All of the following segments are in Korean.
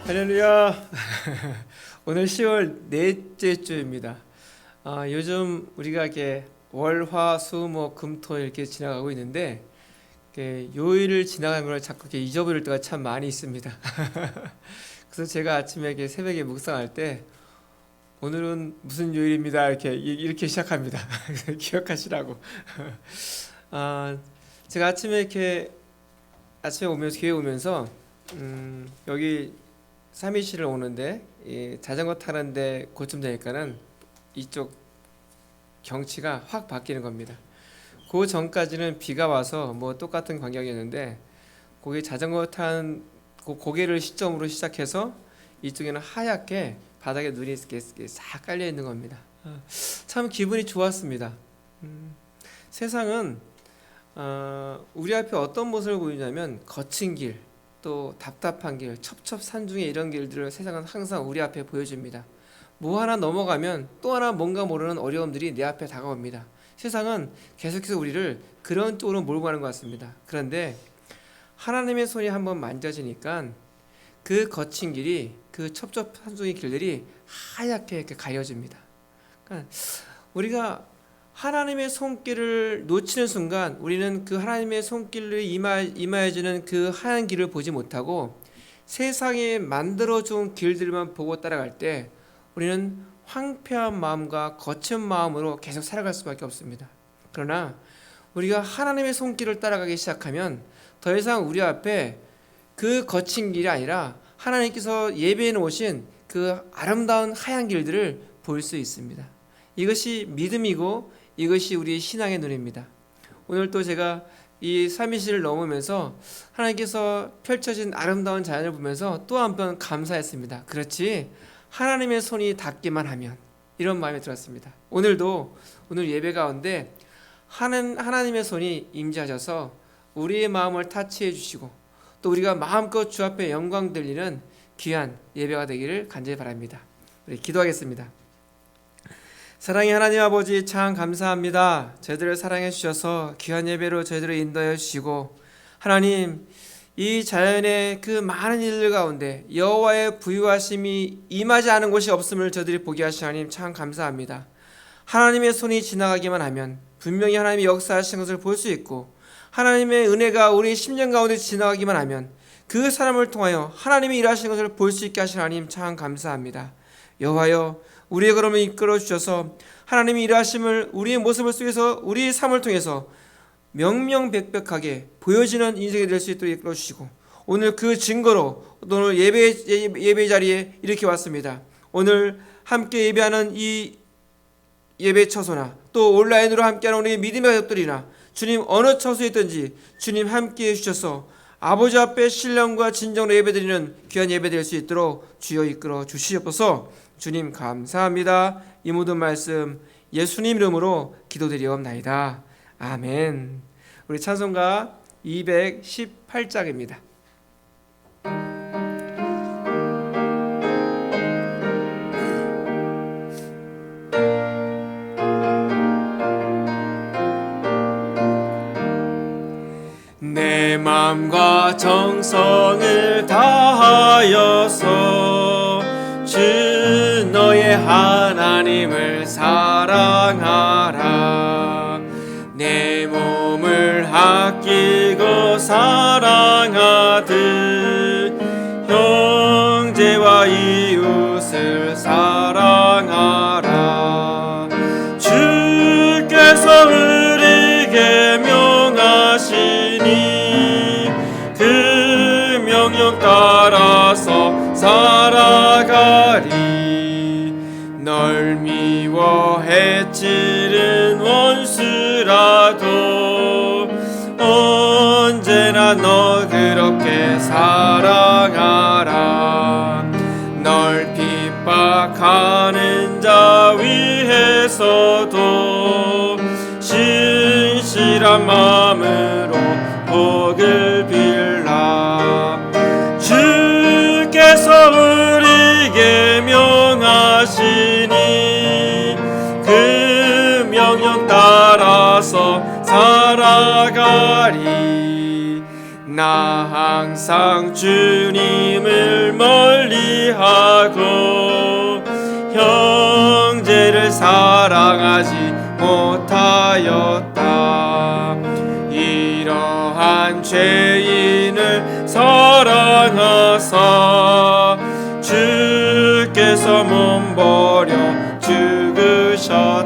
할렐루야. 오늘 10월 넷째 주입니다. 요즘 우리가 이렇게 월, 화, 수, 목, 금, 토 이렇게 지나가고 있는데 요일을 지나가는 걸 자꾸 이렇게 잊어버릴 때가 참 많이 있습니다. 그래서 제가 아침에 이렇게 새벽에 묵상할 때 오늘은 무슨 요일입니다 이렇게 시작합니다. 기억하시라고. 제가 아침에 오면서 교회 오면서 여기 삼위시를 오는데 자전거 타는데 그쯤 되니까는 이쪽 경치가 확 바뀌는 겁니다. 그 전까지는 비가 와서 뭐 똑같은 광경이었는데 거기 자전거 탄 고개를 시점으로 시작해서 이쪽에는 하얗게 바닥에 눈이 이렇게 싹 깔려 있는 겁니다. 참 기분이 좋았습니다. 세상은 우리 앞에 어떤 모습을 보이냐면 거친 길, 또 답답한 길, 첩첩산중의 이런 길들을 세상은 항상 우리 앞에 보여줍니다. 뭐 하나 넘어가면 또 하나 뭔가 모르는 어려움들이 내 앞에 다가옵니다. 세상은 계속해서 우리를 그런 쪽으로 몰고 가는 것 같습니다. 그런데 하나님의 손이 한번 만져지니까 그 거친 길이, 그 첩첩산중의 길들이 하얗게 이렇게 가려집니다. 그러니까 우리가 하나님의 손길을 놓치는 순간 우리는 그 하나님의 손길을 임하여주는 그 하얀 길을 보지 못하고 세상에 만들어준 길들만 보고 따라갈 때 우리는 황폐한 마음과 거친 마음으로 계속 살아갈 수밖에 없습니다. 그러나 우리가 하나님의 손길을 따라가기 시작하면 더 이상 우리 앞에 그 거친 길이 아니라 하나님께서 예배해 놓으신 그 아름다운 하얀 길들을 볼 수 있습니다. 이것이 믿음이고 이것이 우리의 신앙의 눈입니다. 오늘 또 제가 이 삼위시를 넘으면서 하나님께서 펼쳐진 아름다운 자연을 보면서 또 한 번 감사했습니다. 그렇지, 하나님의 손이 닿기만 하면, 이런 마음이 들었습니다. 오늘 예배 가운데 하나님의 손이 임재하셔서 우리의 마음을 타치해 주시고 또 우리가 마음껏 주 앞에 영광 돌리는 귀한 예배가 되기를 간절히 바랍니다. 우리 기도하겠습니다. 사랑의 하나님 아버지, 참 감사합니다. 저희들을 사랑해 주셔서 귀한 예배로 저희들을 인도해 주시고, 하나님, 이 자연의 그 많은 일들 가운데 여호와의 부유하심이 임하지 않은 곳이 없음을 저희들이 보게 하신 하나님, 참 감사합니다. 하나님의 손이 지나가기만 하면 분명히 하나님이 역사하신 것을 볼 수 있고, 하나님의 은혜가 우리 심령 가운데 지나가기만 하면 그 사람을 통하여 하나님이 일하시는 것을 볼 수 있게 하신 하나님, 참 감사합니다. 여호와여, 우리의 걸음을 이끌어 주셔서 하나님이 일하심을 우리의 모습을 속에서 우리의 삶을 통해서 명명백백하게 보여지는 인생이 될 수 있도록 이끌어 주시고, 오늘 그 증거로 오늘 예배 자리에 이렇게 왔습니다. 오늘 함께 예배하는 이 예배 처소나 또 온라인으로 함께하는 우리 믿음의 가족들이나 주님 어느 처소에 있든지 주님 함께해 주셔서 아버지 앞에 신령과 진정으로 예배드리는 귀한 예배 될 수 있도록 주여 이끌어 주시옵소서. 주님 감사합니다. 이 모든 말씀 예수님 이름으로 기도드리옵나이다. 아멘. 우리 찬송가 218장입니다. 내 마음과 정성을 다하여서 주 너의 하나님을 사랑하라. 내 몸을 아끼고 사랑하듯 형제와 이웃을 사랑하라. 주께서 우리에게 명하시니 그 명령 따라서 살아가리. 널 미워 해치는 원수라도 언제나 너 그렇게 사랑하라. 널 핍박하는 자 위에서도 신실한 마음으로 복을 빌라. 주께서 우리에게 명하시니 그 명령 따라서 살아가리. 나 항상 주님을 멀리하고 형제를 사랑하지 못하였다. 이러한 죄인을 사랑하사 주께서 몸버려 죽으셨다.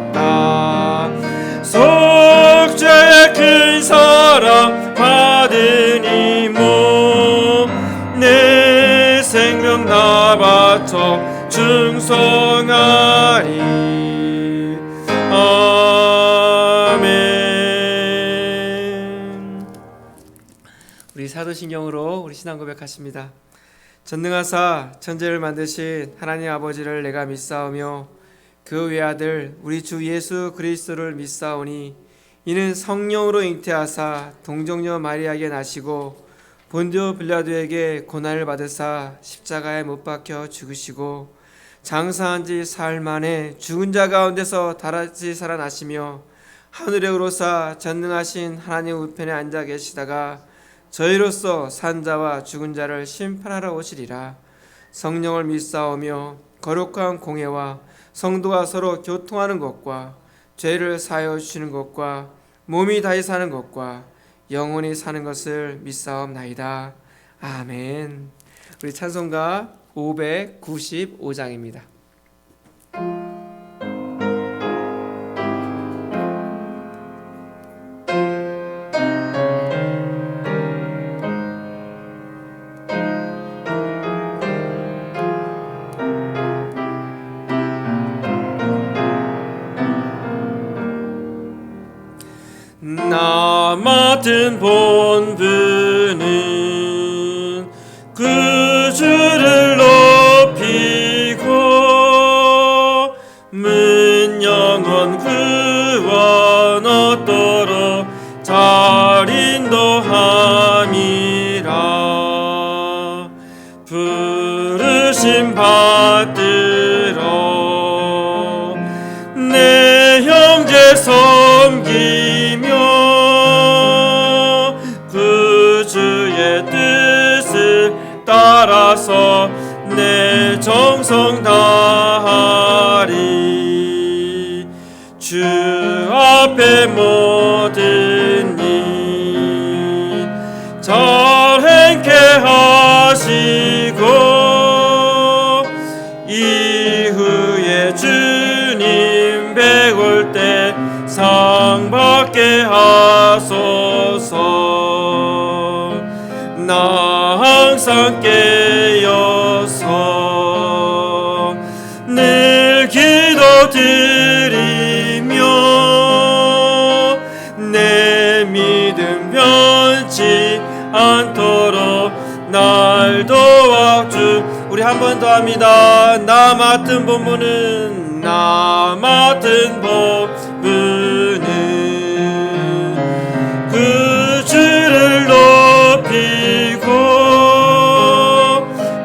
속죄의 큰 사랑 받으니 몸내 생명 나 바쳐 충성하리. 아멘. 우리 사도신경으로 우리 신앙 고백하십니다. 전능하사 천지를 만드신 하나님 아버지를 내가 믿사오며 그 외아들 우리 주 예수 그리스도를 믿사오니 이는 성령으로 잉태하사 동정녀 마리아에게 나시고 본디오 빌라도에게 고난을 받으사 십자가에 못 박혀 죽으시고 장사한 지 사흘 만에 죽은 자 가운데서 다시 살아나시며 하늘에 오르사 전능하신 하나님 우편에 앉아 계시다가 저희로서 산 자와 죽은 자를 심판하러 오시리라. 성령을 믿사오며 거룩한 공회와 성도가 서로 교통하는 것과 죄를 사하여 주시는 것과 몸이 다시 사는 것과 영원히 사는 것을 믿사옵나이다. 아멘. 우리 찬송가 595장입니다. 나 맡은 본분은 그 주를 높이고 문 영원 구원 얻도록 잘 인도함이라. 부르심 받들어 내 형제 섬기며 그 주의 뜻을 따라서 내 정성 다하리. 주 앞에 모든 일 잘 행케 하시고 이후에 주님 배울 때 상 받게 하소서. 나 항상 깨어서 늘 기도드리며 내 믿음 변치 않도록 날 도와주. 우리 한 번 더 합니다. 나 맡은 본분은 그 주를 높이고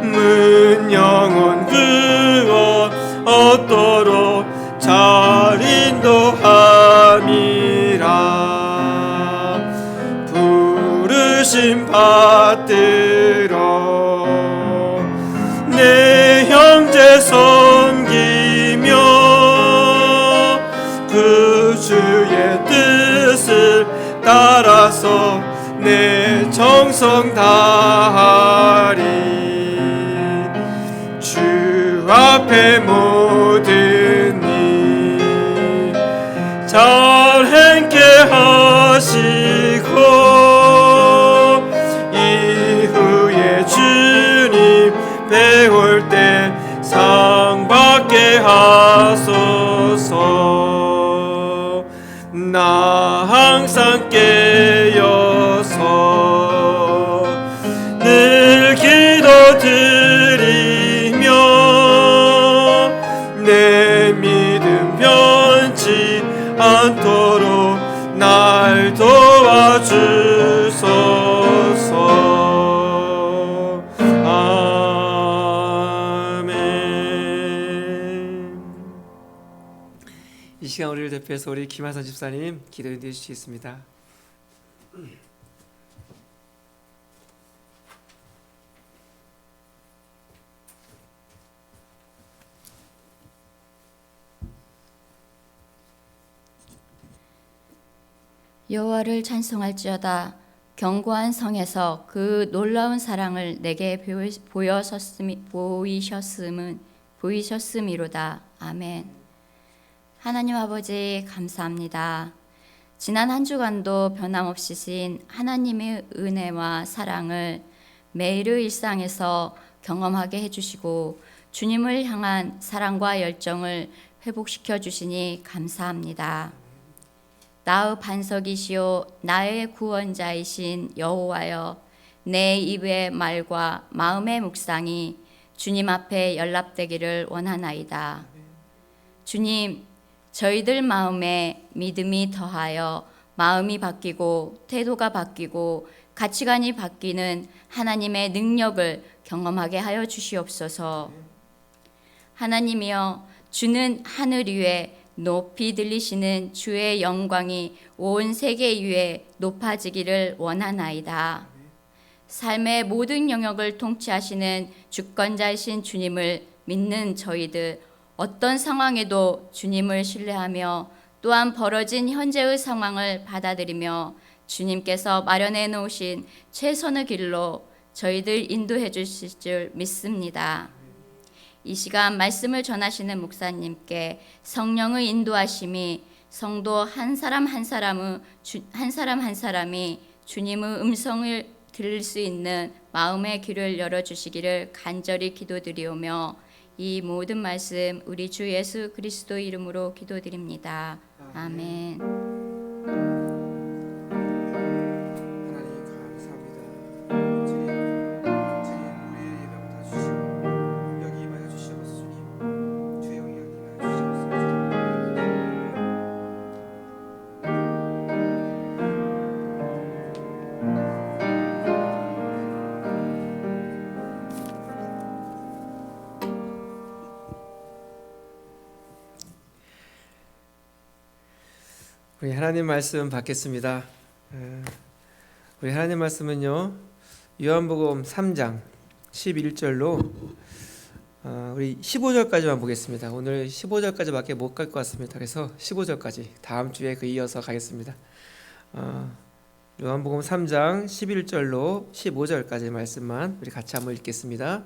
문 영원 구원 얻도록 잘 인도함이라. 부르심 받들어 내 형제 섬기며 그 주의 뜻을 따라서 내 정성 다하리. 주 앞에 모든 일 잘 행케 하시고 이후에 주님 배울 때 상 받게 하소서. 나 항상 깨어서 늘 기도드리며 내 믿음 변치 않도록 날 도와주소서. 이 시간 우리를 대표해서 우리 김하선 집사님 기도해 주시겠습니다. 여호와를 찬송할지어다. 견고한 성에서 그 놀라운 사랑을 내게 보이셨음이로다. 아멘. 하나님 아버지 감사합니다. 지난 한 주간도 변함없이신 하나님의 은혜와 사랑을 매일의 일상에서 경험하게 해주시고 주님을 향한 사랑과 열정을 회복시켜 주시니 감사합니다. 나의 반석이시오 나의 구원자이신 여호와여, 내 입의 말과 마음의 묵상이 주님 앞에 연락되기를 원하나이다. 주님, 저희들 마음에 믿음이 더하여 마음이 바뀌고 태도가 바뀌고 가치관이 바뀌는 하나님의 능력을 경험하게 하여 주시옵소서. 하나님이여, 주는 하늘 위에 높이 들리시는 주의 영광이 온 세계 위에 높아지기를 원하나이다. 삶의 모든 영역을 통치하시는 주권자이신 주님을 믿는 저희들, 어떤 상황에도 주님을 신뢰하며 또한 벌어진 현재의 상황을 받아들이며 주님께서 마련해 놓으신 최선의 길로 저희들 인도해 주실 줄 믿습니다. 이 시간 말씀을 전하시는 목사님께 성령의 인도하심이 성도 한 사람 한 사람이 주님의 음성을 들을 수 있는 마음의 귀를 열어주시기를 간절히 기도드리오며 이 모든 말씀 우리 주 예수 그리스도 이름으로 기도드립니다. 아멘. 하나님 감사합니다. 주님 우리의 예배 받아주시고 여기 임하여 주시옵소서. 주님 주의 영이 여기 임하여 주시옵소서. 우리 하나님 말씀 받겠습니다. 우리 하나님 말씀은요, 요한복음 3장 11절로 우리 15절까지만 보겠습니다. 오늘 15절까지밖에 못 갈 것 같습니다. 그래서 15절까지 다음 주에 그 이어서 가겠습니다. 요한복음 3장 11절로 15절까지 말씀만 우리 같이 한번 읽겠습니다.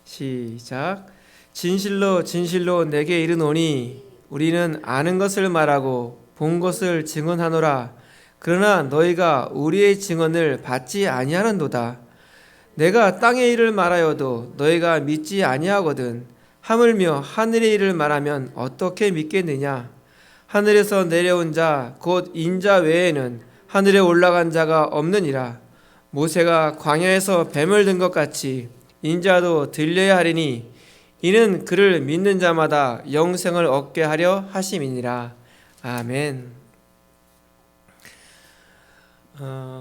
시작. 진실로 진실로 내게 이르노니 우리는 아는 것을 말하고 본 것을 증언하노라. 그러나 너희가 우리의 증언을 받지 아니하는도다. 내가 땅의 일을 말하여도 너희가 믿지 아니하거든. 하물며 하늘의 일을 말하면 어떻게 믿겠느냐. 하늘에서 내려온 자 곧 인자 외에는 하늘에 올라간 자가 없느니라. 모세가 광야에서 뱀을 든 것 같이 인자도 들려야 하리니 이는 그를 믿는 자마다 영생을 얻게 하려 하심이니라. 아멘.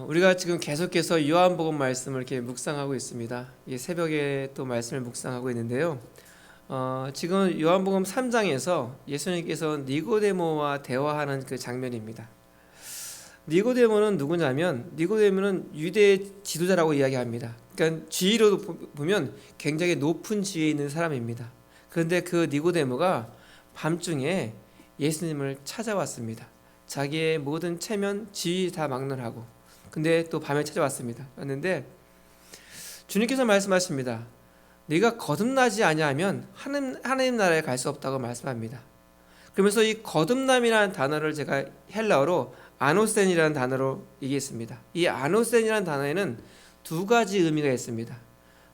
우리가 지금 계속해서 요한복음 말씀을 이렇게 묵상하고 있습니다. 새벽에 또 말씀을 묵상하고 있는데요. 지금 요한복음 3장에서 예수님께서 니고데모와 대화하는 그 장면입니다. 니고데모는 누구냐면 니고데모는 유대 지도자라고 이야기합니다. 그러니까 지위로 보면 굉장히 높은 지위에 있는 사람입니다. 그런데 그 니고데모가 밤중에 예수님을 찾아왔습니다. 자기의 모든 체면, 지위 다 막론하고. 근데 또 밤에 찾아왔습니다. 왔는데 주님께서 말씀하십니다. 네가 거듭나지 아니하면 하나님 나라에 갈 수 없다고 말씀합니다. 그러면서 이 거듭남이라는 단어를 제가 헬라어로 아노센이라는 단어로 얘기했습니다. 이 아노센이라는 단어에는 두 가지 의미가 있습니다.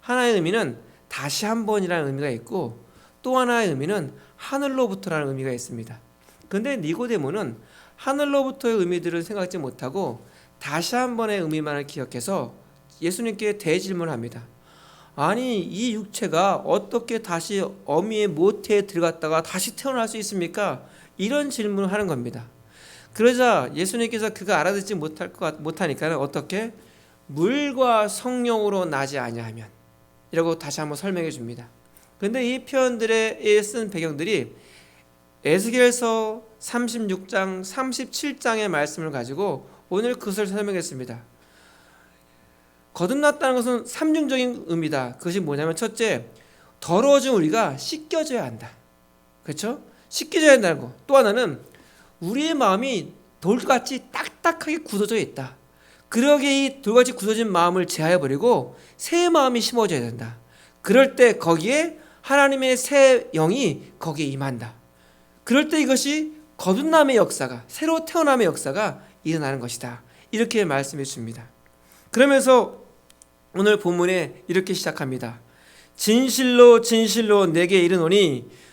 하나의 의미는 다시 한 번이라는 의미가 있고 또 하나의 의미는 하늘로부터라는 의미가 있습니다. 근데 니고데모는 하늘로부터의 의미들을 생각하지 못하고 다시 한 번의 의미만을 기억해서 예수님께 대질문합니다. 아니 이 육체가 어떻게 다시 어미의 모태에 들어갔다가 다시 태어날 수 있습니까? 이런 질문을 하는 겁니다. 그러자 예수님께서 그가 알아듣지 못하니까 어떻게? 물과 성령으로 나지 아니하면 이라고 다시 한번 설명해 줍니다. 그런데 이 표현들에 쓴 배경들이 에스겔서 36장 37장의 말씀을 가지고 오늘 그것을 설명했습니다. 거듭났다는 것은 삼중적인 의미다. 그것이 뭐냐면 첫째, 더러워진 우리가 씻겨져야 한다. 그렇죠? 씻겨져야 한다는 거. 또 하나는 우리의 마음이 돌같이 딱딱하게 굳어져 있다. 그러게 이 돌같이 굳어진 마음을 제하여버리고 새 마음이 심어져야 된다. 그럴 때 거기에 하나님의 새 영이 거기에 임한다. 그럴 때 이것이 거듭남의 역사가, 새로 태어남의 역사가 일어나는 것이다. 이렇게 말씀해 줍니다. 그러면서 오늘 본문에 이렇게 시작합니다. 진실로 진실로 내게 이르노니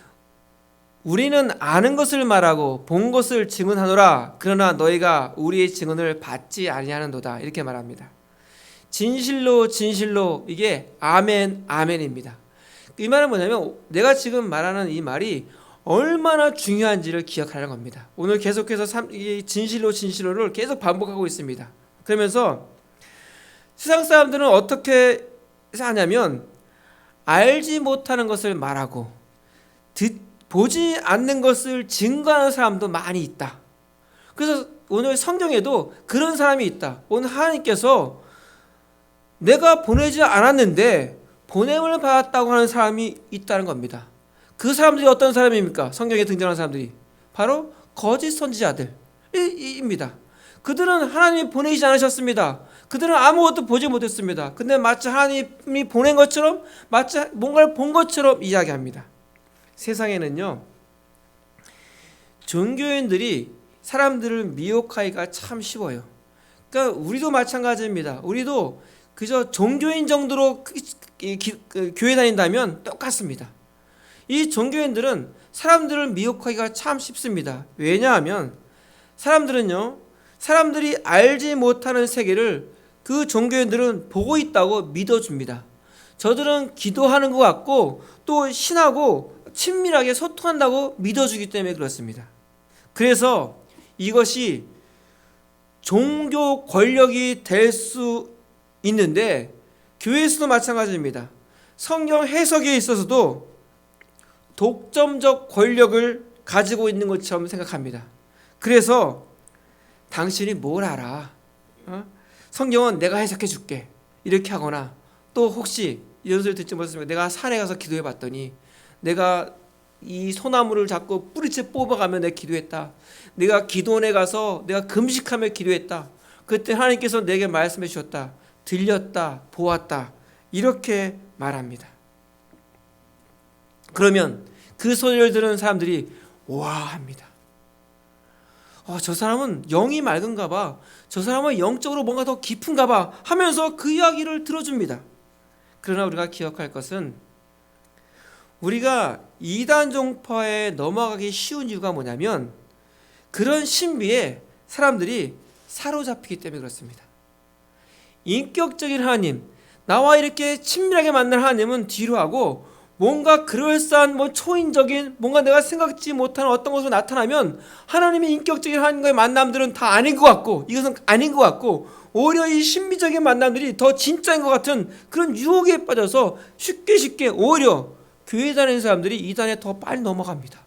우리는 아는 것을 말하고 본 것을 증언하노라. 그러나 너희가 우리의 증언을 받지 아니하는도다. 이렇게 말합니다. 진실로 진실로, 이게 아멘 아멘입니다. 이 말은 뭐냐면 내가 지금 말하는 이 말이 얼마나 중요한지를 기억하라는 겁니다. 오늘 계속해서 이 진실로 진실로를 계속 반복하고 있습니다. 그러면서 세상 사람들은 어떻게 하냐면 알지 못하는 것을 말하고 보지 않는 것을 증거하는 사람도 많이 있다. 그래서 오늘 성경에도 그런 사람이 있다. 오늘 하나님께서 내가 보내지 않았는데 보냄을 받았다고 하는 사람이 있다는 겁니다. 그 사람들이 어떤 사람입니까? 성경에 등장하는 사람들이 바로 거짓 선지자들입니다. 그들은 하나님이 보내지 않으셨습니다. 그들은 아무것도 보지 못했습니다. 근데 마치 하나님이 보낸 것처럼, 마치 뭔가를 본 것처럼 이야기합니다. 세상에는요, 종교인들이 사람들을 미혹하기가 참 쉬워요. 그러니까 우리도 마찬가지입니다. 우리도 그저 종교인 정도로 교회 다닌다면 똑같습니다. 이 종교인들은 사람들을 미혹하기가 참 쉽습니다. 왜냐하면 사람들은요, 사람들이 알지 못하는 세계를 그 종교인들은 보고 있다고 믿어줍니다. 저들은 기도하는 것 같고 또 신하고 친밀하게 소통한다고 믿어주기 때문에 그렇습니다. 그래서 이것이 종교 권력이 될 수 있는데 교회에서도 마찬가지입니다. 성경 해석에 있어서도 독점적 권력을 가지고 있는 것처럼 생각합니다. 그래서 당신이 뭘 알아? 성경은 내가 해석해 줄게. 이렇게 하거나 또 혹시 이런 소리 듣지 못했으면 내가 산에 가서 기도해 봤더니 내가 이 소나무를 잡고 뿌리채 뽑아가며 내가 기도했다. 내가 기도원에 가서 내가 금식하며 기도했다. 그때 하나님께서 내게 말씀해 주셨다. 들렸다. 보았다. 이렇게 말합니다. 그러면 그 소리를 들은 사람들이 와 합니다. 저 사람은 영이 맑은가 봐. 저 사람은 영적으로 뭔가 더 깊은가 봐 하면서 그 이야기를 들어줍니다. 그러나 우리가 기억할 것은 우리가 이단 종파에 넘어가기 쉬운 이유가 뭐냐면 그런 신비에 사람들이 사로잡히기 때문에 그렇습니다. 인격적인 하나님, 나와 이렇게 친밀하게 만난 하나님은 뒤로 하고 뭔가 그럴싸한 초인적인 뭔가 내가 생각지 못하는 어떤 것으로 나타나면 하나님의 인격적인 하나님과의 만남들은 다 아닌 것 같고 이것은 아닌 것 같고 오히려 이 신비적인 만남들이 더 진짜인 것 같은 그런 유혹에 빠져서 쉽게 오히려 교회 다니는 사람들이 이단에 더 빨리 넘어갑니다.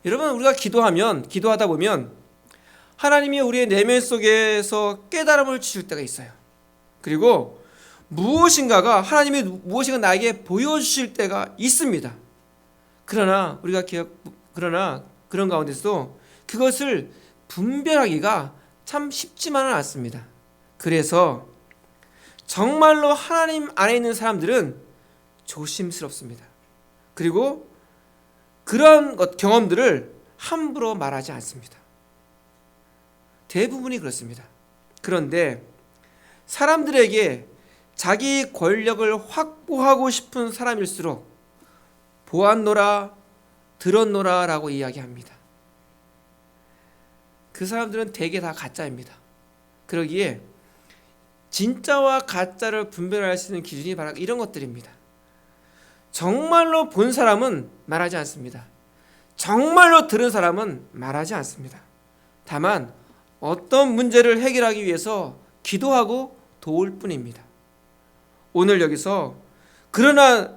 여러분, 우리가 기도하다 보면 하나님이 우리의 내면 속에서 깨달음을 주실 때가 있어요. 그리고 하나님이 무엇인가 나에게 보여주실 때가 있습니다. 그러나 그런 가운데서도 그것을 분별하기가 참 쉽지만은 않습니다. 그래서 정말로 하나님 안에 있는 사람들은 조심스럽습니다. 그리고 그런 경험들을 함부로 말하지 않습니다. 대부분이 그렇습니다. 그런데 사람들에게 자기 권력을 확보하고 싶은 사람일수록 보았노라 들었노라 라고 이야기합니다. 그 사람들은 대개 다 가짜입니다. 그러기에 진짜와 가짜를 분별할 수 있는 기준이 바로 이런 것들입니다. 정말로 본 사람은 말하지 않습니다. 정말로 들은 사람은 말하지 않습니다. 다만 어떤 문제를 해결하기 위해서 기도하고 도울 뿐입니다. 오늘 여기서 그러나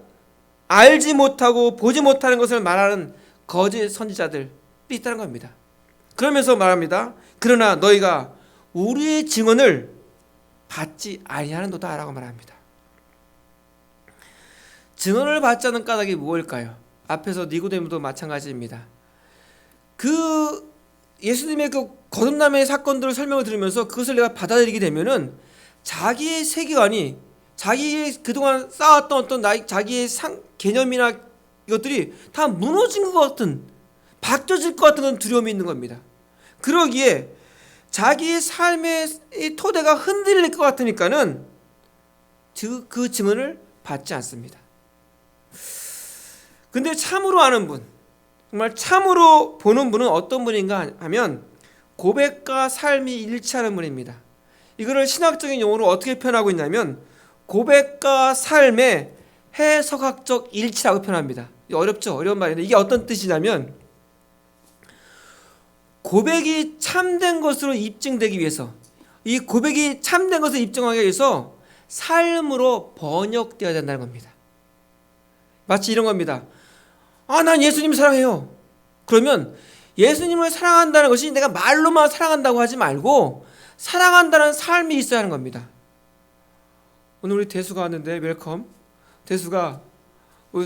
알지 못하고 보지 못하는 것을 말하는 거짓 선지자들이 있다는 겁니다. 그러면서 말합니다. 그러나 너희가 우리의 증언을 받지 아니하는도다 라고 말합니다. 증언을 받지 않는 까닭이 무엇일까요? 앞에서 니고데모도 마찬가지입니다. 그 예수님의 그 거듭남의 사건들을 설명을 들으면서 그것을 내가 받아들이게 되면은 자기의 세계관이, 자기의 그동안 쌓았던 어떤 자기의 개념이나 이것들이 다 무너진 것 같은, 바뀌어질 것 같은 그런 두려움이 있는 겁니다. 그러기에 자기의 삶의 이 토대가 흔들릴 것 같으니까는 그 증언을 받지 않습니다. 근데 참으로 아는 분, 정말 참으로 보는 분은 어떤 분인가 하면 고백과 삶이 일치하는 분입니다. 이거를 신학적인 용어로 어떻게 표현하고 있냐면 고백과 삶의 해석학적 일치라고 표현합니다. 어렵죠? 어려운 말인데 이게 어떤 뜻이냐면 고백이 참된 것으로 입증되기 위해서, 이 고백이 참된 것을 입증하기 위해서 삶으로 번역되어야 된다는 겁니다. 마치 이런 겁니다. 난 예수님 사랑해요. 그러면 예수님을 사랑한다는 것이 내가 말로만 사랑한다고 하지 말고 사랑한다는 삶이 있어야 하는 겁니다. 오늘 우리 대수가 왔는데 웰컴. 대수가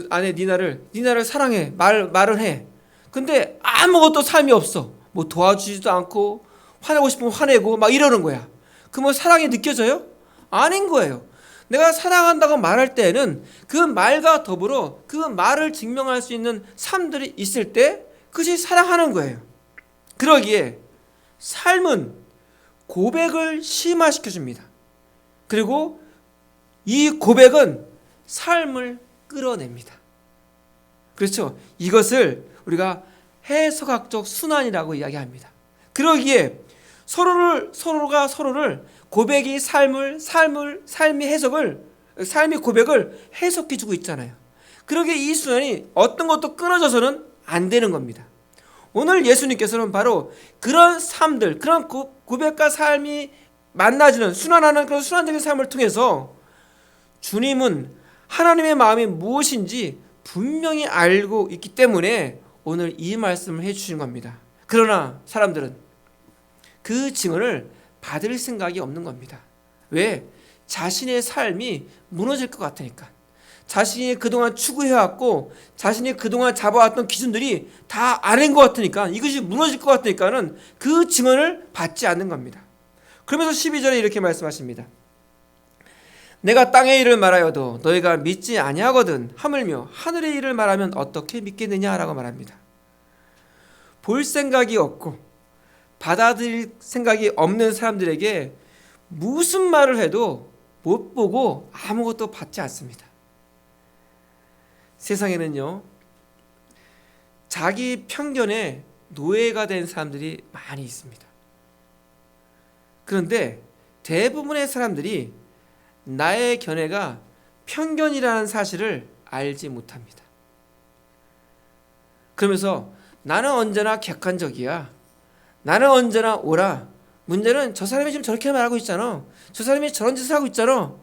아내 니나를 사랑해. 말을 해. 근데 아무것도 삶이 없어. 뭐 도와주지도 않고 화내고 싶으면 화내고 막 이러는 거야. 그러면 사랑이 느껴져요? 아닌 거예요. 내가 사랑한다고 말할 때에는 그 말과 더불어 그 말을 증명할 수 있는 삶들이 있을 때 그것이 사랑하는 거예요. 그러기에 삶은 고백을 심화시켜줍니다. 그리고 이 고백은 삶을 끌어냅니다. 그렇죠? 이것을 우리가 해석학적 순환이라고 이야기합니다. 그러기에 서로가 서로를 고백이 삶이 고백을 해석해주고 있잖아요. 그러기에 이 순환이 어떤 것도 끊어져서는 안 되는 겁니다. 오늘 예수님께서는 바로 그런 삶들, 그런 고백과 삶이 만나지는 순환하는 그런 순환적인 삶을 통해서 주님은 하나님의 마음이 무엇인지 분명히 알고 있기 때문에 오늘 이 말씀을 해주신 겁니다. 그러나 사람들은 그 증언을 받을 생각이 없는 겁니다. 왜? 자신의 삶이 무너질 것 같으니까. 자신이 그동안 추구해왔고 자신이 그동안 잡아왔던 기준들이 다 아닌 것 같으니까, 이것이 무너질 것 같으니까는 그 증언을 받지 않는 겁니다. 그러면서 12절에 이렇게 말씀하십니다. 내가 땅의 일을 말하여도 너희가 믿지 아니하거든 하물며 하늘의 일을 말하면 어떻게 믿겠느냐라고 말합니다. 볼 생각이 없고 받아들일 생각이 없는 사람들에게 무슨 말을 해도 못 보고 아무것도 받지 않습니다. 세상에는요, 자기 편견에 노예가 된 사람들이 많이 있습니다. 그런데 대부분의 사람들이 나의 견해가 편견이라는 사실을 알지 못합니다. 그러면서 나는 언제나 객관적이야. 나는 언제나 옳아. 문제는 저 사람이 지금 저렇게 말하고 있잖아. 저 사람이 저런 짓을 하고 있잖아.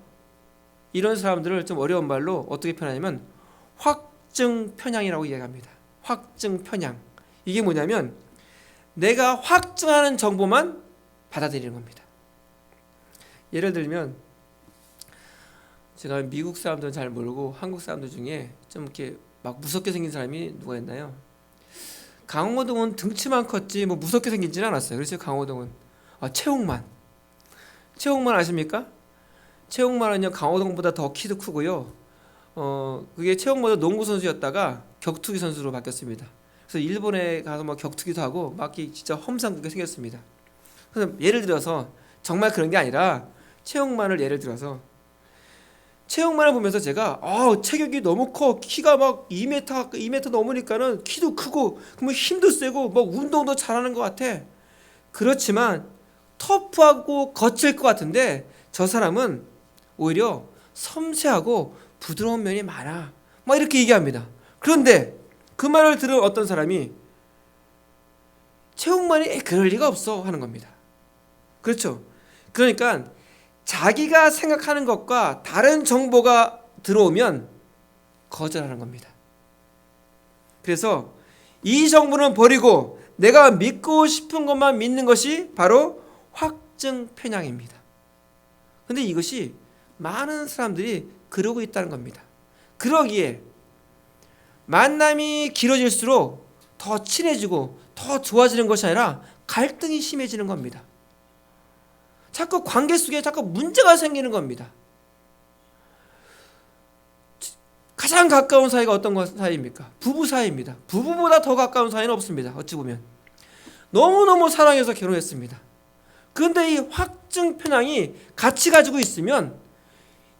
이런 사람들을 좀 어려운 말로 어떻게 표현하냐면 확증 편향이라고 이야기합니다. 확증 편향. 이게 뭐냐면 내가 확증하는 정보만 받아들이는 겁니다. 예를 들면 제가 미국 사람들은 잘 모르고 한국 사람들 중에 좀 이렇게 막 무섭게 생긴 사람이 누가 있나요? 강호동은 등치만 컸지 뭐 무섭게 생기지는 않았어요. 그래서 강호동은 최홍만 아십니까? 최홍만은요 강호동보다 더 키도 크고요. 그게 최홍만도 농구 선수였다가 격투기 선수로 바뀌었습니다. 그래서 일본에 가서 뭐 격투기도 하고 막 진짜 험상궂게 생겼습니다. 그래서 예를 들어서 정말 그런 게 아니라 최홍만을 예를 들어서 최홍만을 보면서 제가 체격이 너무 커, 키가 막 2m 넘으니까는 키도 크고 그러면 힘도 세고 뭐 운동도 잘하는 것 같아. 그렇지만 터프하고 거칠 것 같은데 저 사람은 오히려 섬세하고 부드러운 면이 많아. 막 이렇게 얘기합니다. 그런데 그 말을 들은 어떤 사람이 최홍만이 그럴 리가 없어 하는 겁니다. 그렇죠? 그러니까 자기가 생각하는 것과 다른 정보가 들어오면 거절하는 겁니다. 그래서 이 정보는 버리고 내가 믿고 싶은 것만 믿는 것이 바로 확증 편향입니다. 근데 이것이 많은 사람들이 그러고 있다는 겁니다. 그러기에 만남이 길어질수록 더 친해지고 더 좋아지는 것이 아니라 갈등이 심해지는 겁니다. 자꾸 관계 속에 자꾸 문제가 생기는 겁니다. 가장 가까운 사이가 어떤 사이입니까? 부부 사이입니다. 부부보다 더 가까운 사이는 없습니다. 어찌 보면 너무너무 사랑해서 결혼했습니다. 그런데 이 확증 편향이 같이 가지고 있으면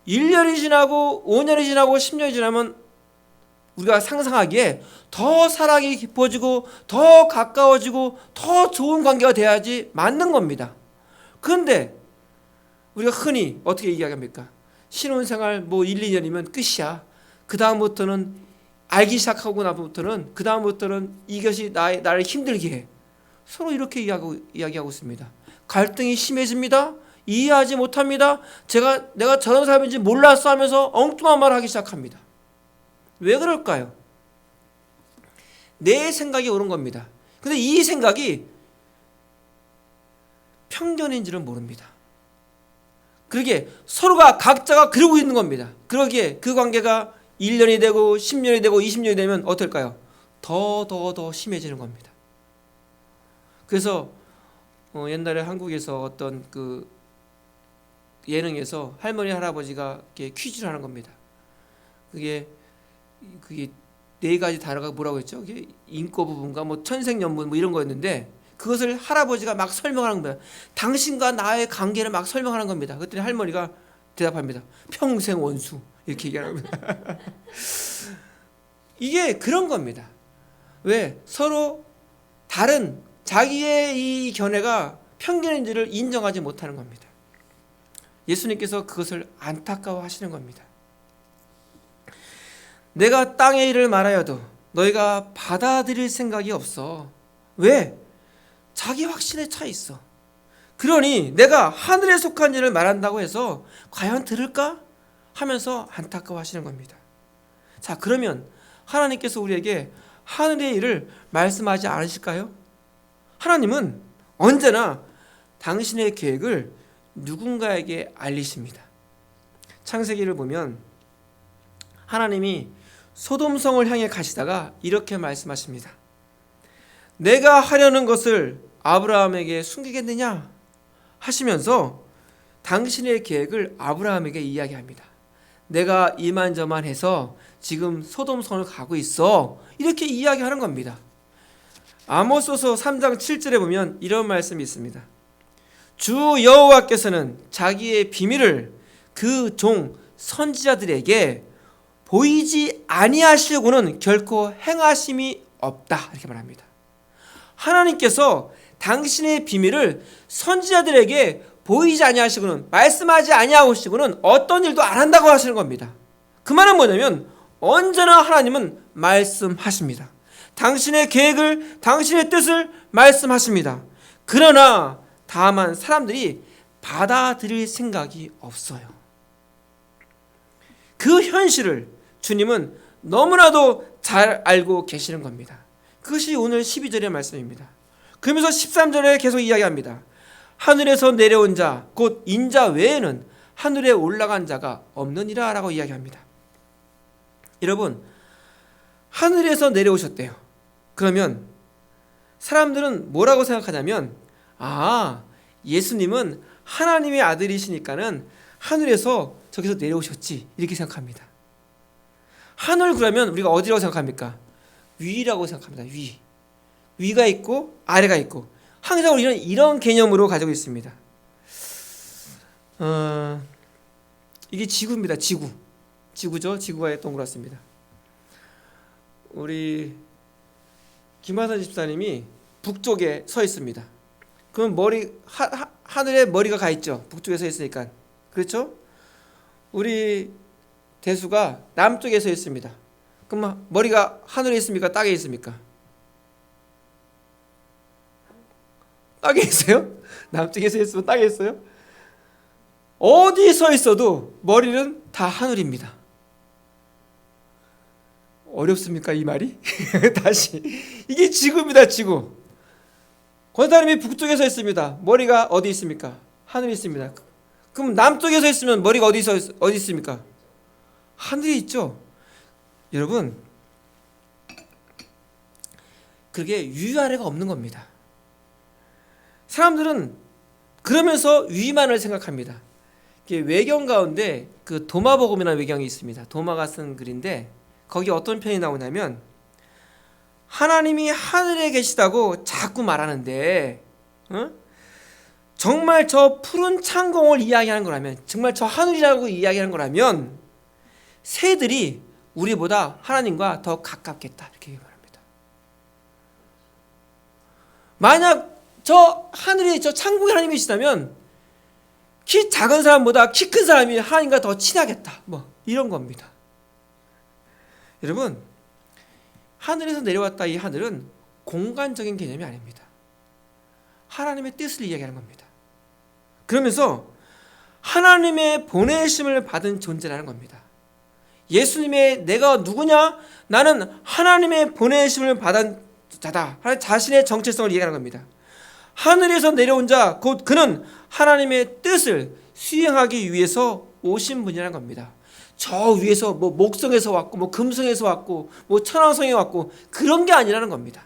1년이 지나고 5년이 지나고 10년이 지나면 우리가 상상하기에 더 사랑이 깊어지고 더 가까워지고 더 좋은 관계가 돼야지 맞는 겁니다. 그런데 우리가 흔히 어떻게 이야기합니까? 신혼생활 뭐 1, 2년이면 끝이야. 그 다음부터는 알기 시작하고 나부터는 그 다음부터는 이것이 나를 힘들게 해. 서로 이렇게 이야기하고 있습니다. 갈등이 심해집니다. 이해하지 못합니다. 내가 저런 사람인지 몰랐어 하면서 엉뚱한 말을 하기 시작합니다. 왜 그럴까요? 내 생각이 옳은 겁니다. 근데 이 생각이 편견인지는 모릅니다. 그러기에 서로가 각자가 그러고 있는 겁니다. 그러기에 그 관계가 1년이 되고 10년이 되고 20년이 되면 어떨까요? 더 심해지는 겁니다. 그래서 옛날에 한국에서 어떤 그 예능에서 할머니 할아버지가 이렇게 퀴즈를 하는 겁니다. 그게 네 가지 단어가 뭐라고 했죠? 그게 인과 부분과 뭐 천생연분 뭐 이런 거였는데 그것을 할아버지가 막 설명하는 거예요. 당신과 나의 관계를 막 설명하는 겁니다. 그랬더니 할머니가 대답합니다. 평생 원수 이렇게 얘기하는 겁니다. 이게 그런 겁니다. 왜? 서로 다른 자기의 이 견해가 편견인지를 인정하지 못하는 겁니다. 예수님께서 그것을 안타까워하시는 겁니다. 내가 땅의 일을 말하여도 너희가 받아들일 생각이 없어. 왜? 자기 확신에 차 있어. 그러니 내가 하늘에 속한 일을 말한다고 해서 과연 들을까? 하면서 안타까워하시는 겁니다. 자, 그러면 하나님께서 우리에게 하늘의 일을 말씀하지 않으실까요? 하나님은 언제나 당신의 계획을 누군가에게 알리십니다. 창세기를 보면 하나님이 소돔성을 향해 가시다가 이렇게 말씀하십니다. 내가 하려는 것을 아브라함에게 숨기겠느냐 하시면서 당신의 계획을 아브라함에게 이야기합니다. 내가 이만저만 해서 지금 소돔성을 가고 있어. 이렇게 이야기하는 겁니다. 아모스서 3장 7절에 보면 이런 말씀이 있습니다. 주 여호와께서는 자기의 비밀을 그 종 선지자들에게 보이지 아니하시려고는 결코 행하심이 없다. 이렇게 말합니다. 하나님께서 당신의 비밀을 선지자들에게 보이지 아니하시고는 말씀하지 아니하시고는 어떤 일도 안 한다고 하시는 겁니다. 그 말은 뭐냐면 언제나 하나님은 말씀하십니다. 당신의 계획을 당신의 뜻을 말씀하십니다. 그러나 다만 사람들이 받아들일 생각이 없어요. 그 현실을 주님은 너무나도 잘 알고 계시는 겁니다. 그것이 오늘 12절의 말씀입니다. 그러면서 13절에 계속 이야기합니다. 하늘에서 내려온 자 곧 인자 외에는 하늘에 올라간 자가 없느니라 라고 이야기합니다. 여러분, 하늘에서 내려오셨대요. 그러면 사람들은 뭐라고 생각하냐면 예수님은 하나님의 아들이시니까는 하늘에서 저기서 내려오셨지 이렇게 생각합니다. 하늘 그러면 우리가 어디라고 생각합니까? 위라고 생각합니다. 위가 있고 아래가 있고 항상 우리는 이런 개념으로 가지고 있습니다. 이게 지구입니다. 지구죠. 지구가 동그랗습니다. 우리 김하선 집사님이 북쪽에 서 있습니다. 그럼 하늘에 머리가 가 있죠. 북쪽에 서 있으니까. 그렇죠? 우리 대수가 남쪽에 서 있습니다. 그럼 머리가 하늘에 있습니까? 땅에 있습니까? 땅에 있어요? 남쪽에 서 있으면 땅에 있어요? 어디 서 있어도 머리는 다 하늘입니다. 어렵습니까 이 말이? 다시 이게 지구입니다. 지구. 권사님이 북쪽에 서 있습니다. 머리가 어디 있습니까? 하늘에 있습니다. 그럼 남쪽에 서 있으면 머리가 어디 있습니까? 하늘에 있죠. 여러분, 그게 위아래가 없는 겁니다. 사람들은 그러면서 위만을 생각합니다. 외경 가운데 그 도마복음이라는 외경이 있습니다. 도마가 쓴 글인데 거기 어떤 편이 나오냐면 하나님이 하늘에 계시다고 자꾸 말하는데 정말 저 푸른 창공을 이야기하는 거라면, 정말 저 하늘이라고 이야기하는 거라면 새들이 우리보다 하나님과 더 가깝겠다 이렇게 말합니다. 만약 저 하늘이 저 창공이 하나님이시다면 키 작은 사람보다 키 큰 사람이 하나님과 더 친하겠다, 뭐 이런 겁니다. 여러분, 하늘에서 내려왔다, 이 하늘은 공간적인 개념이 아닙니다. 하나님의 뜻을 이야기하는 겁니다. 그러면서 하나님의 보내심을 받은 존재라는 겁니다. 예수님의 내가 누구냐? 나는 하나님의 보내심을 받은 자다. 자신의 정체성을 이야기하는 겁니다. 하늘에서 내려온 자, 곧 그는 하나님의 뜻을 수행하기 위해서 오신 분이라는 겁니다. 저 위에서 뭐 목성에서 왔고 뭐 금성에서 왔고 뭐 천왕성에 왔고 그런 게 아니라는 겁니다.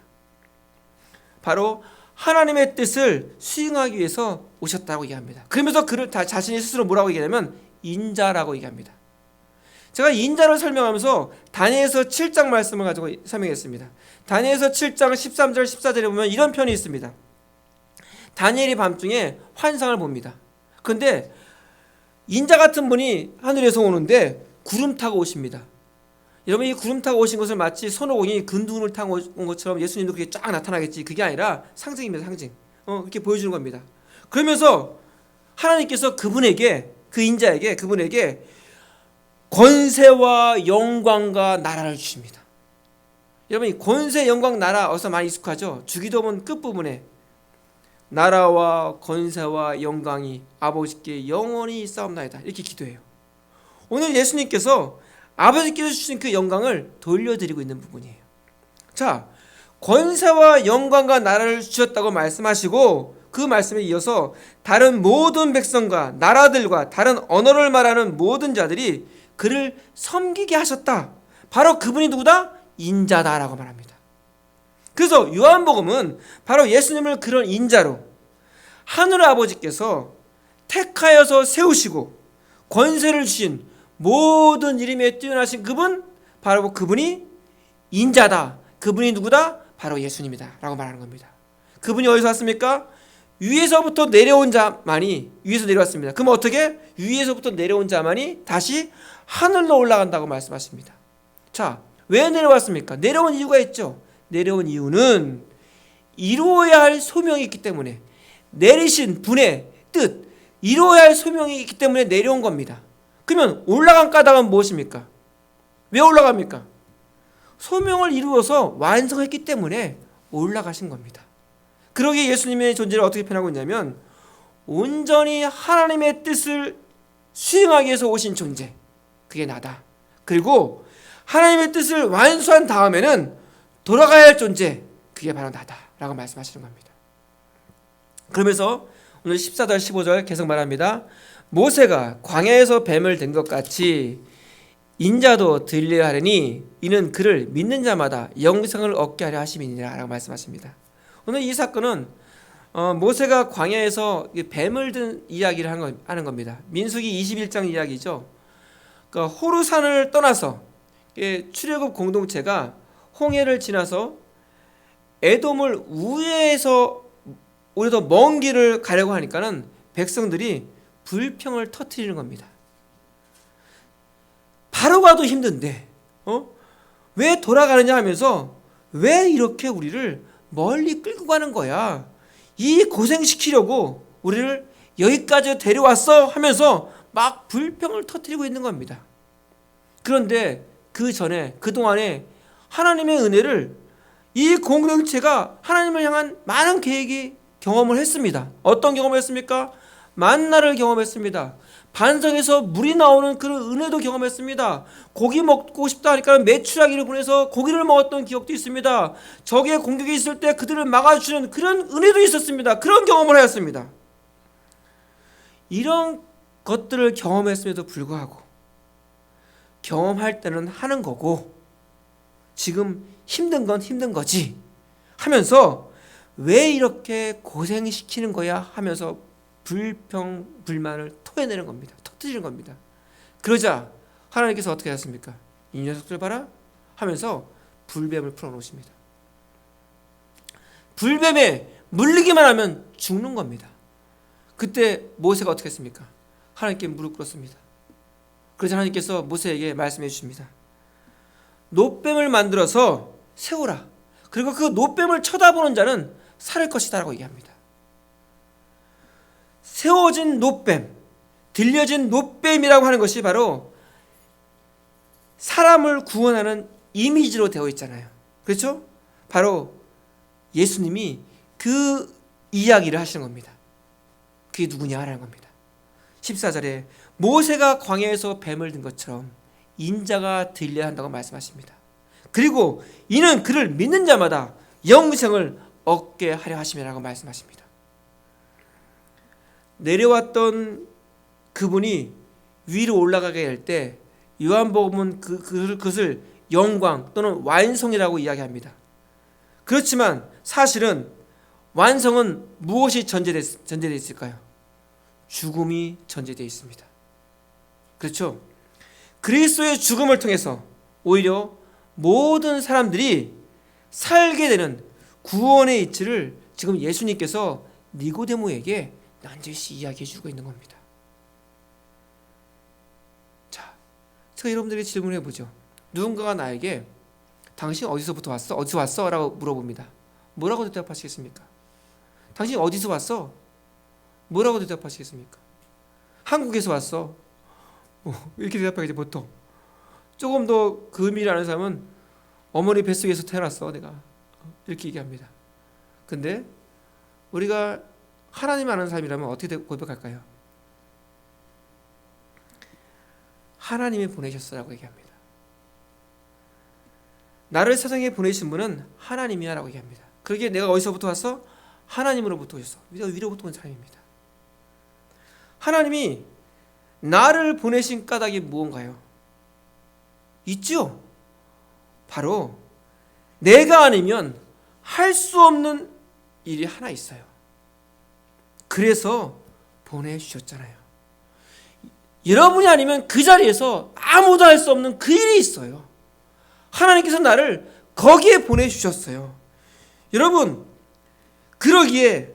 바로 하나님의 뜻을 수행하기 위해서 오셨다고 얘기합니다. 그러면서 그를 자신이 스스로 뭐라고 얘기하냐면 인자라고 얘기합니다. 제가 인자를 설명하면서 다니엘서 7장 말씀을 가지고 설명했습니다. 다니엘서 7장 13절 14절에 보면 이런 편이 있습니다. 다니엘이 밤중에 환상을 봅니다. 그런데 인자 같은 분이 하늘에서 오는데 구름 타고 오십니다. 여러분, 이 구름 타고 오신 것을 마치 손오공이 근두운을 타고 온 것처럼 예수님도 그게 쫙 나타나겠지, 그게 아니라 상징입니다. 상징. 그렇게 보여주는 겁니다. 그러면서 하나님께서 그분에게, 그 인자에게, 그분에게 권세와 영광과 나라를 주십니다. 여러분, 이 권세, 영광, 나라 어디서 많이 익숙하죠? 주기도문 끝부분에 나라와 권세와 영광이 아버지께 영원히 있사옵나이다 이렇게 기도해요. 오늘 예수님께서 아버지께서 주신 그 영광을 돌려드리고 있는 부분이에요. 자, 권세와 영광과 나라를 주셨다고 말씀하시고 그 말씀에 이어서 다른 모든 백성과 나라들과 다른 언어를 말하는 모든 자들이 그를 섬기게 하셨다. 바로 그분이 누구다? 인자다라고 말합니다. 그래서 요한복음은 바로 예수님을 그런 인자로 하늘 아버지께서 택하여서 세우시고 권세를 주신 모든 이름에 뛰어나신 그분, 바로 그분이 인자다. 그분이 누구다? 바로 예수님이다 라고 말하는 겁니다. 그분이 어디서 왔습니까? 위에서부터 내려온 자만이, 위에서 내려왔습니다. 그럼 어떻게? 위에서부터 내려온 자만이 다시 하늘로 올라간다고 말씀하십니다. 자, 왜 내려왔습니까? 내려온 이유가 있죠. 내려온 이유는 이루어야 할 소명이 있기 때문에, 내리신 분의 뜻, 이루어야 할 소명이 있기 때문에 내려온 겁니다. 그러면 올라간 까닭은 무엇입니까? 왜 올라갑니까? 소명을 이루어서 완성했기 때문에 올라가신 겁니다. 그러기에 예수님의 존재를 어떻게 표현하고 있냐면 온전히 하나님의 뜻을 수행하기 위해서 오신 존재, 그게 나다. 그리고 하나님의 뜻을 완수한 다음에는 돌아가야 할 존재, 그게 바로 나다 라고 말씀하시는 겁니다. 그러면서 오늘 14절 15절 계속 말합니다. 모세가 광야에서 뱀을 든 것 같이 인자도 들리려 하려니 이는 그를 믿는 자마다 영생을 얻게 하려 하심이니라 라고 말씀하십니다. 오늘 이 사건은 모세가 광야에서 뱀을 든 이야기를 하는 겁니다. 민수기 21장 이야기죠. 그러니까 호르산을 떠나서 출애굽 공동체가 홍해를 지나서 에돔을 우회해서 오히려 더 먼 길을 가려고 하니까는 백성들이 불평을 터뜨리는 겁니다. 바로 가도 힘든데 왜 돌아가느냐 하면서 왜 이렇게 우리를 멀리 끌고 가는 거야? 이 고생시키려고 우리를 여기까지 데려왔어? 하면서 막 불평을 터뜨리고 있는 겁니다. 그런데 그 전에, 그동안에 하나님의 은혜를 이 공동체가 하나님을 향한 많은 계획이 경험을 했습니다. 어떤 경험을 했습니까? 만나를 경험했습니다. 반석에서 물이 나오는 그런 은혜도 경험했습니다. 고기 먹고 싶다 하니까 메추라기를 보내서 고기를 먹었던 기억도 있습니다. 적의 공격이 있을 때 그들을 막아주는 그런 은혜도 있었습니다. 그런 경험을 하였습니다. 이런 것들을 경험했음에도 불구하고 경험할 때는 하는 거고 지금 힘든 건 힘든 거지, 하면서 왜 이렇게 고생시키는 거야 하면서 불평불만을 토해내는 겁니다. 터뜨리는 겁니다. 그러자 하나님께서 어떻게 하셨습니까? 이 녀석들 봐라 하면서 불뱀을 풀어놓으십니다. 불뱀에 물리기만 하면 죽는 겁니다. 그때 모세가 어떻게 했습니까? 하나님께 무릎 꿇었습니다. 그래서 하나님께서 모세에게 말씀해 주십니다. 놋뱀을 만들어서 세우라. 그리고 그 놋뱀을 쳐다보는 자는 살 것이다 라고 얘기합니다. 세워진 놋뱀, 들려진 놋뱀이라고 하는 것이 바로 사람을 구원하는 이미지로 되어 있잖아요. 그렇죠? 바로 예수님이 그 이야기를 하시는 겁니다. 그게 누구냐 하는 겁니다. 14절에 모세가 광야에서 뱀을 든 것처럼 인자가 들려야 한다고 말씀하십니다. 그리고 이는 그를 믿는 자마다 영생을 얻게 하려 하심이라고 말씀하십니다. 내려왔던 그분이 위로 올라가게 될 때 요한복음은 그것을 영광 또는 완성이라고 이야기합니다. 그렇지만 사실은 완성은 무엇이 전제되어 있을까요? 죽음이 전제되어 있습니다. 그렇죠? 그리스도의 죽음을 통해서 오히려 모든 사람들이 살게 되는 구원의 이치를 지금 예수님께서 니고데모에게 난제시 이야기해 주고 있는 겁니다. 자, 제가 여러분들에게 질문해 보죠. 누군가가 나에게 당신 어디서부터 왔어? 어디서 왔어? 라고 물어봅니다. 뭐라고 대답하시겠습니까? 당신 어디서 왔어? 뭐라고 대답하시겠습니까? 한국에서 왔어. 이렇게 대답하겠지 보통. 조금 더 그 의미를 아는 사람은 어머니 뱃속에서 태어났어 내가. 이렇게 얘기합니다. 근데 우리가 하나님 아는 사람이라면 어떻게 고백할까요? 하나님이 보내셨어라고 얘기합니다. 나를 세상에 보내신 분은 하나님이야 라고 얘기합니다. 그러기에 내가 어디서부터 왔어? 하나님으로부터 오셨어. 위로부터 온 사람입니다. 하나님이 나를 보내신 까닭이 무언가요? 있죠? 바로 내가 아니면 할 수 없는 일이 하나 있어요. 그래서 보내주셨잖아요. 여러분이 아니면 그 자리에서 아무도 할 수 없는 그 일이 있어요. 하나님께서 나를 거기에 보내주셨어요. 여러분, 그러기에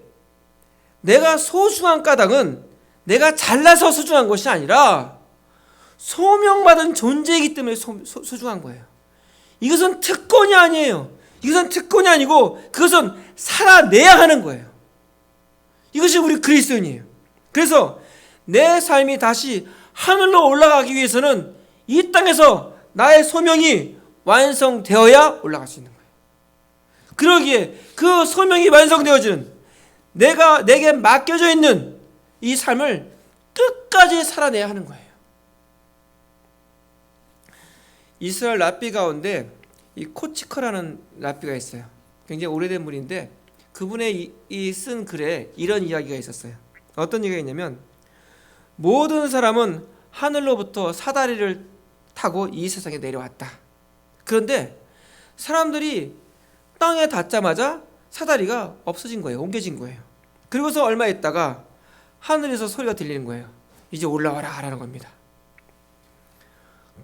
내가 소중한 까닭은 내가 잘나서 소중한 것이 아니라 소명받은 존재이기 때문에 소중한 거예요. 이것은 특권이 아니에요. 이것은 특권이 아니고 그것은 살아내야 하는 거예요. 이것이 우리 그리스도인이에요. 그래서 내 삶이 다시 하늘로 올라가기 위해서는 이 땅에서 나의 소명이 완성되어야 올라갈 수 있는 거예요. 그러기에 그 소명이 완성되어지는 내게 맡겨져 있는 이 삶을 끝까지 살아내야 하는 거예요. 이스라엘 랍비 가운데 이 코치커라는 랍비가 있어요. 굉장히 오래된 분인데 그분의 쓴 글에 이런 이야기가 있었어요. 어떤 얘기가 있냐면 모든 사람은 하늘로부터 사다리를 타고 이 세상에 내려왔다. 그런데 사람들이 땅에 닿자마자 사다리가 없어진 거예요. 옮겨진 거예요. 그리고서 얼마 있다가 하늘에서 소리가 들리는 거예요. 이제 올라와라 라는 겁니다.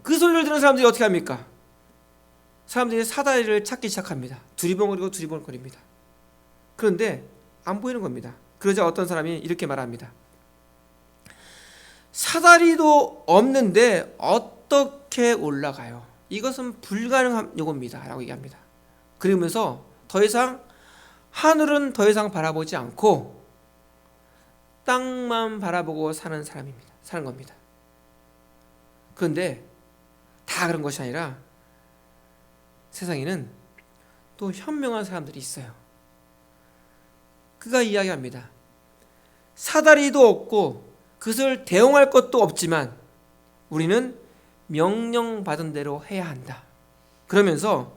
그 소리를 들은 사람들이 어떻게 합니까? 사람들이 사다리를 찾기 시작합니다. 두리번거립니다. 그런데 안 보이는 겁니다. 그러자 어떤 사람이 이렇게 말합니다. 사다리도 없는데 어떻게 올라가요? 이것은 불가능한 요구입니다 라고 얘기합니다. 그러면서 더 이상 하늘은 더 이상 바라보지 않고 땅만 바라보고 사는 겁니다. 그런데 다 그런 것이 아니라 세상에는 또 현명한 사람들이 있어요. 그가 이야기합니다. 사다리도 없고 그것을 대응할 것도 없지만 우리는 명령받은 대로 해야 한다. 그러면서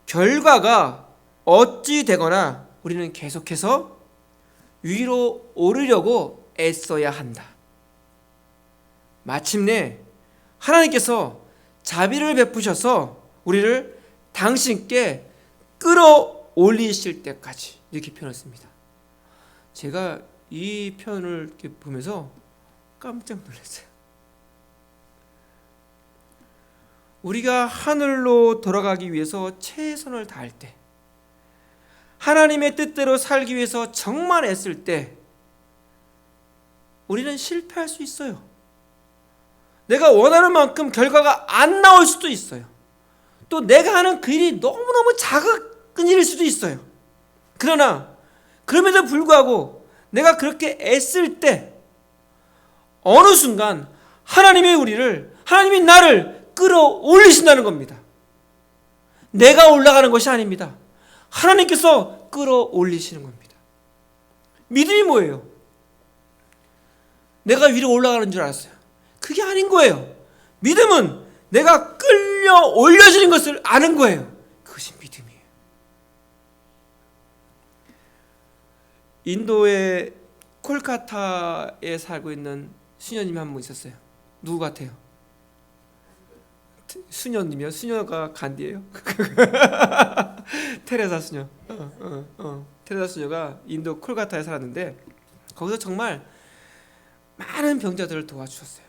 결과가 어찌 되거나 우리는 계속해서 위로 오르려고 애써야 한다. 마침내 하나님께서 자비를 베푸셔서 우리를 당신께 올리실 때까지 이렇게 표현했습니다. 제가 이 표현을 이렇게 보면서 깜짝 놀랐어요. 우리가 하늘로 돌아가기 위해서 최선을 다할 때, 하나님의 뜻대로 살기 위해서 정말 애쓸 때 우리는 실패할 수 있어요. 내가 원하는 만큼 결과가 안 나올 수도 있어요. 또 내가 하는 그 일이 너무너무 작은 일일 수도 있어요. 그러나 그럼에도 불구하고 내가 그렇게 애쓸 때 어느 순간 하나님이 나를 끌어올리신다는 겁니다. 내가 올라가는 것이 아닙니다. 하나님께서 끌어올리시는 겁니다. 믿음이 뭐예요? 내가 위로 올라가는 줄 알았어요. 그게 아닌 거예요. 믿음은 내가 끌려 올려지는 것을 아는 거예요. 그것이 믿음이에요. 인도의 콜카타에 살고 있는 수녀님이 한 분 있었어요. 누구 같아요? 수녀님이요? 수녀가 간디예요? 테레사 수녀. 테레사 수녀가 인도 콜카타에 살았는데 거기서 정말 많은 병자들을 도와주셨어요.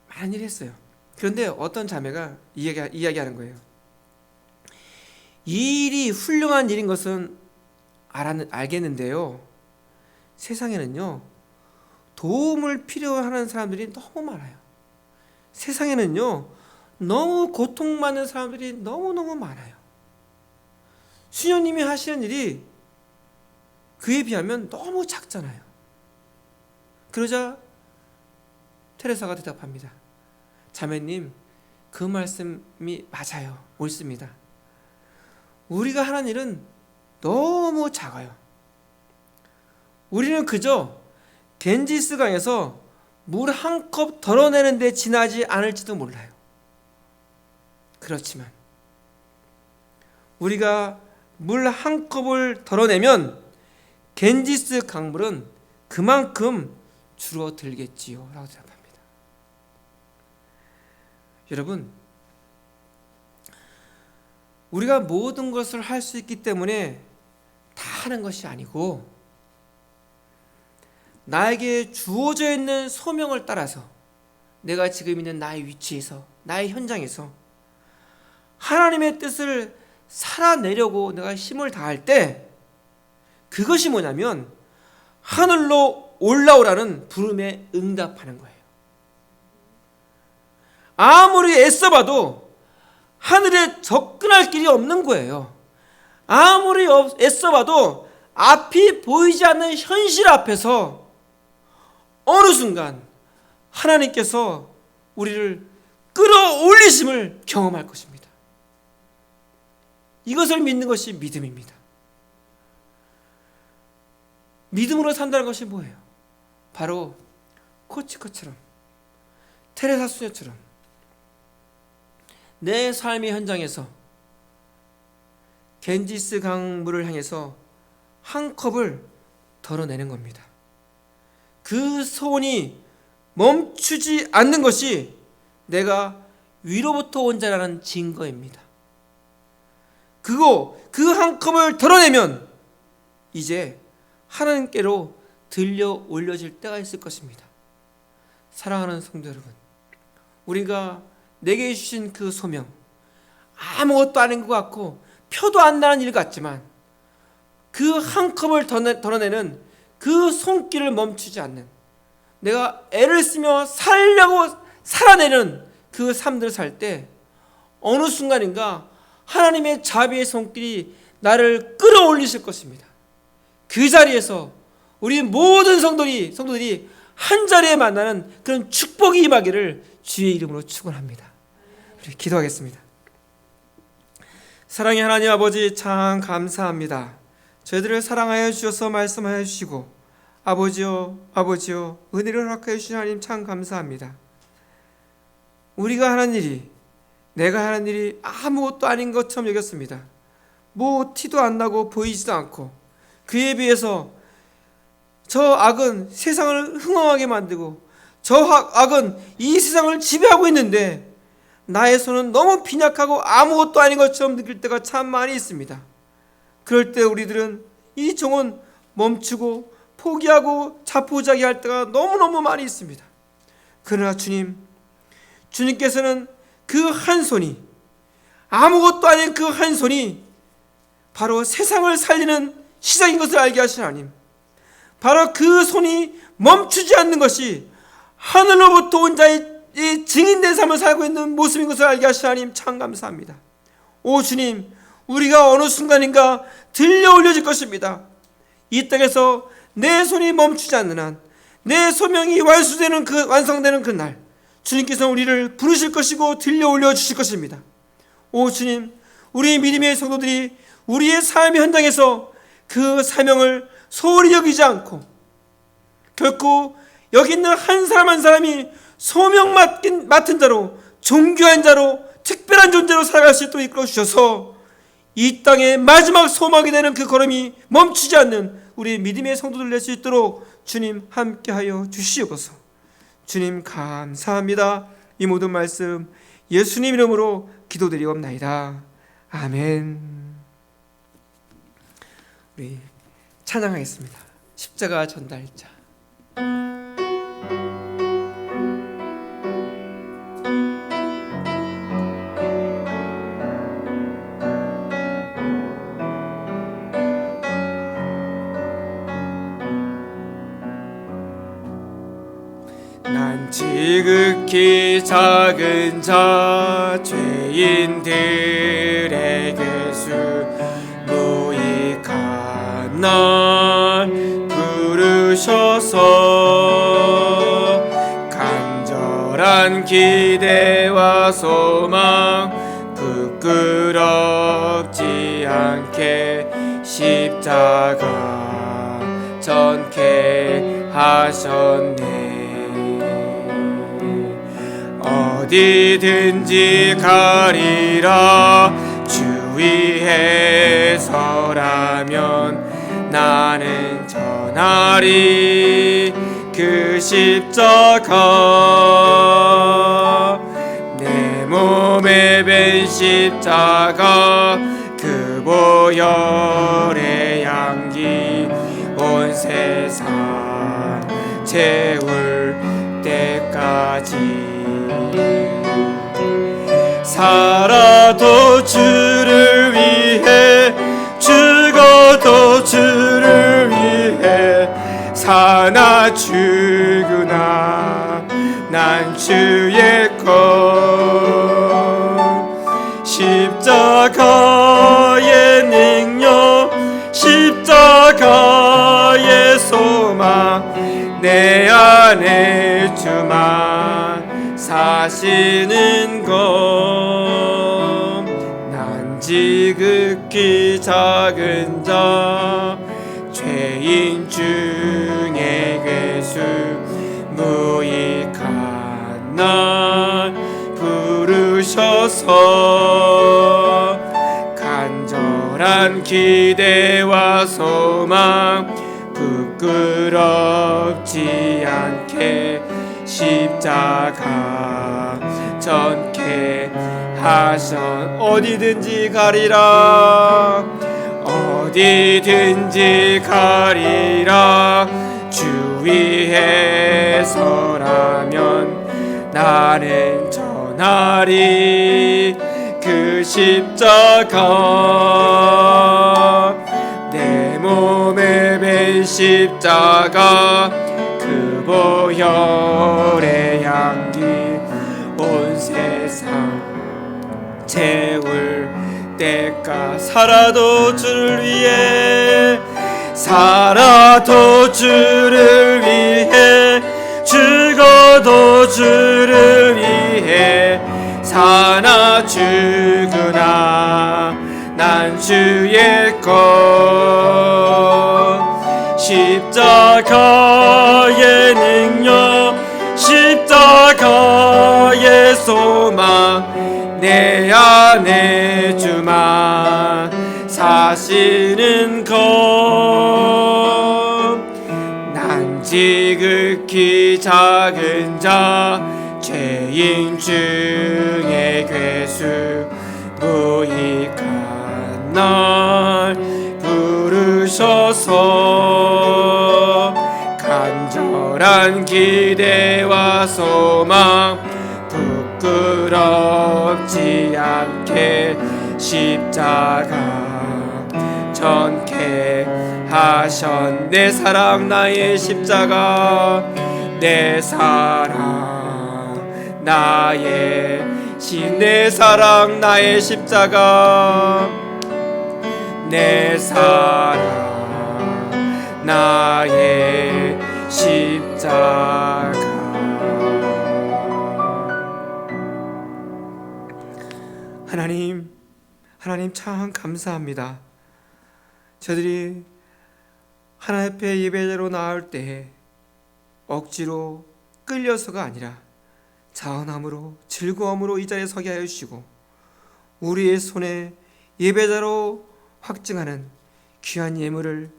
많은 일 했어요. 그런데 어떤 자매가 이야기하는 거예요. 이 일이 훌륭한 일인 것은 알겠는데요. 세상에는요, 도움을 필요하는 사람들이 너무 많아요. 세상에는요, 너무 고통받는 사람들이 너무너무 많아요. 수녀님이 하시는 일이 그에 비하면 너무 작잖아요. 그러자 테레사가 대답합니다. 자매님, 그 말씀이 맞아요. 옳습니다. 우리가 하는 일은 너무 작아요. 우리는 그저 겐지스 강에서 물 한 컵 덜어내는 데 지나지 않을지도 몰라요. 그렇지만 우리가 물 한 컵을 덜어내면 겐지스 강물은 그만큼 줄어들겠지요 라고 대답합니다. 여러분, 우리가 모든 것을 할 수 있기 때문에 다 하는 것이 아니고 나에게 주어져 있는 소명을 따라서 내가 지금 있는 나의 위치에서, 나의 현장에서 하나님의 뜻을 살아내려고 내가 힘을 다할 때 그것이 뭐냐면 하늘로 올라오라는 부름에 응답하는 거예요. 아무리 애써봐도 하늘에 접근할 길이 없는 거예요. 아무리 애써봐도 앞이 보이지 않는 현실 앞에서 어느 순간 하나님께서 우리를 끌어올리심을 경험할 것입니다. 이것을 믿는 것이 믿음입니다. 믿음으로 산다는 것이 뭐예요? 바로 코치코처럼, 테레사 수녀처럼 내 삶의 현장에서 겐지스 강물을 향해서 한 컵을 덜어내는 겁니다. 그 소원이 멈추지 않는 것이 내가 위로부터 온 자라는 증거입니다. 그 한 컵을 덜어내면 이제 하나님께로 들려 올려질 때가 있을 것입니다. 사랑하는 성도 여러분, 우리가 내게 주신 그 소명, 아무것도 아닌 것 같고 표도 안 나는 일 같지만 그 한 컵을 덜어내는 그 손길을 멈추지 않는, 내가 애를 쓰며 살려고 살아내는 그 삶들을 살 때 어느 순간인가 하나님의 자비의 손길이 나를 끌어올리실 것입니다. 그 자리에서 우리 모든 성도들이 한 자리에 만나는 그런 축복이 임하기를 주의 이름으로 축원합니다. 우리 기도하겠습니다. 사랑의 하나님 아버지, 참 감사합니다. 저희들을 사랑하여 주셔서 말씀하여 주시고 아버지요 은혜를 허락하여 주신 하나님 참 감사합니다. 우리가 하는 일이, 내가 하는 일이 아무것도 아닌 것처럼 여겼습니다. 뭐 티도 안 나고 보이지도 않고 그에 비해서 저 악은 세상을 흥황하게 만들고 저 악은 이 세상을 지배하고 있는데 나의 손은 너무 빈약하고 아무것도 아닌 것처럼 느낄 때가 참 많이 있습니다. 그럴 때 우리들은 이 정원 멈추고 포기하고 자포자기할 때가 너무너무 많이 있습니다. 그러나 주님께서는 그 한 손이, 아무것도 아닌 그 한 손이 바로 세상을 살리는 시작인 것을 알게 하신 하나님, 바로 그 손이 멈추지 않는 것이 하늘로부터 온 자의 이 증인된 삶을 살고 있는 모습인 것을 알게 하신 하나님, 참 감사합니다. 오 주님, 우리가 어느 순간인가 들려 올려질 것입니다. 이 땅에서 내 손이 멈추지 않는 한, 내 소명이 완성되는 그날, 주님께서 우리를 부르실 것이고 들려 올려주실 것입니다. 오 주님, 우리 믿음의 성도들이 우리의 삶의 현장에서 그 사명을 소홀히 여기지 않고 결코 여기 있는 한 사람 한 사람이 소명 맡은 자로, 존귀한 자로, 특별한 존재로 살아갈 수 있도록 이끌어 주셔서 이 땅의 마지막 소망이 되는 그 걸음이 멈추지 않는 우리 믿음의 성도들 될 수 있도록 주님 함께하여 주시옵소서. 주님 감사합니다. 이 모든 말씀 예수님 이름으로 기도드리옵나이다. 아멘. 우리 찬양하겠습니다. 십자가 전달자. 난 지극히 작은 자, 죄인들에게 수 무익한 날 부르셔서 간절한 기대와 소망 부끄럽지 않게 십자가 전케 하셨네. 어디든지 가리라 주 위에 서라면 나는 전하리 그 십자가. 내 몸에 밴 십자가 그 보혈의 향기 온 세상 채울 때까지 살아도 주를 위해 죽어도 주를 위해 사나 죽으나 난 주의 것. 십자가의 능력 십자가의 소망 내 안에 주만 사시는 것. 난 지극히 작은 자 죄인 중에 괴수 무익한 날 부르셔서 간절한 기대와 소망 부끄럽지 않게 십자가 전케 하셨. 어디든지 가리라 어디든지 가리라 주 위에 서라면 나는 전하리 그 십자가. 내 몸에 밴 십자가 그 보혈의 향기 온 세상 채울 때까. 살아도 주를 위해 살아도 주를 위해 죽어도 주를 위해 사나 죽으나 난 주의 것. 십자가의 능력 십자가의 소망 내 안에 주만 사시는 것. 난 지극히 작은 자 죄인 중에 괴수 무익한 날 주셔서 간절한 기대와 소망 부끄럽지 않게 십자가 전케 하셨네. 사랑 나의 십자가 내 사랑 나의 내 사랑 나의 십자가 내 사랑 나의 십자가. 하나님 참 감사합니다. 저들이 하나님 앞에 예배자로 나올 때 억지로 끌려서가 아니라 자원함으로 즐거움으로 이 자리에 서게 하여 주시고 우리의 손에 예배자로 확증하는 귀한 예물을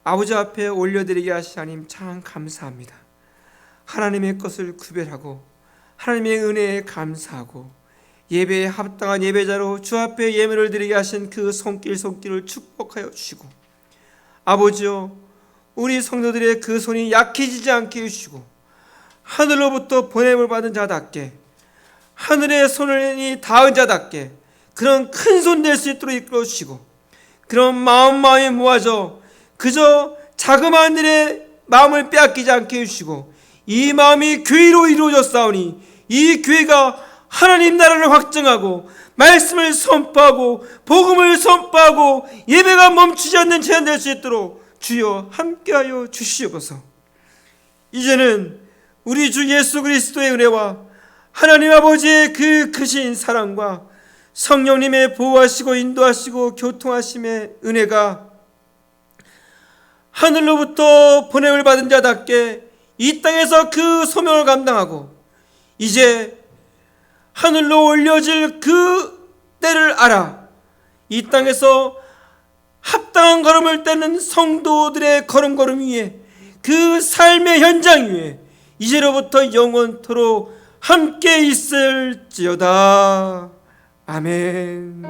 아버지 앞에 올려드리게 하신 하나님 참 감사합니다. 하나님의 것을 구별하고 하나님의 은혜에 감사하고 예배에 합당한 예배자로 주 앞에 예물을 드리게 하신 그 손길을 축복하여 주시고 아버지여 우리 성도들의 그 손이 약해지지 않게 해주시고 하늘로부터 보냄을 받은 자답게 하늘의 손이 닿은 자답게 그런 큰 손 될 수 있도록 이끌어 주시고 그런 마음이 모아져 그저 자그마한 일에 마음을 빼앗기지 않게 해주시고 이 마음이 교회로 이루어졌사오니 이 교회가 하나님 나라를 확증하고 말씀을 선포하고 복음을 선포하고 예배가 멈추지 않는 제한 될 수 있도록 주여 함께하여 주시옵소서. 이제는 우리 주 예수 그리스도의 은혜와 하나님 아버지의 그 크신 사랑과 성령님의 보호하시고 인도하시고 교통하심의 은혜가 하늘로부터 보냄을 받은 자답게 이 땅에서 그 소명을 감당하고 이제 하늘로 올려질 그 때를 알아 이 땅에서 합당한 걸음을 떼는 성도들의 걸음 위에 그 삶의 현장 위에 이제로부터 영원토록 함께 있을지어다. 아멘.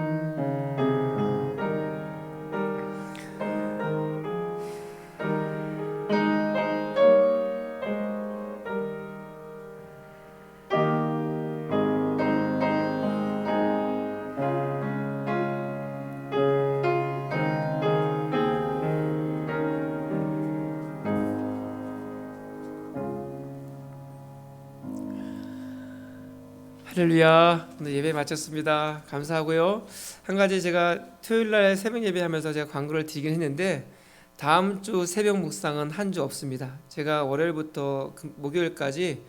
할렐루야. 오늘 예배 마쳤습니다. 감사하고요. 한 가지 제가 토요일날 새벽 예배하면서 제가 광고를 드리긴 했는데 다음 주 새벽 묵상은 한 주 없습니다. 제가 월요일부터 목요일까지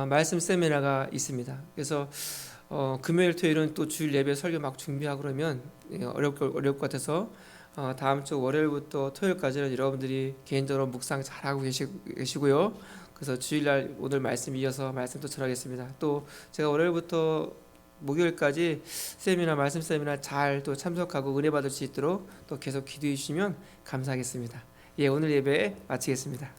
말씀 세미나가 있습니다. 그래서 금요일 토요일은 또 주일 예배 설교 막 준비하고 그러면 어려울 것 같아서 다음 주 월요일부터 토요일까지는 여러분들이 개인적으로 묵상 잘하고 계시고요. 그래서 주일날 오늘 말씀 이어서 말씀도 전하겠습니다. 또 제가 월요일부터 목요일까지 세미나 말씀 세미나 잘 또 참석하고 은혜 받을 수 있도록 또 계속 기도해 주시면 감사하겠습니다. 예, 오늘 예배 마치겠습니다.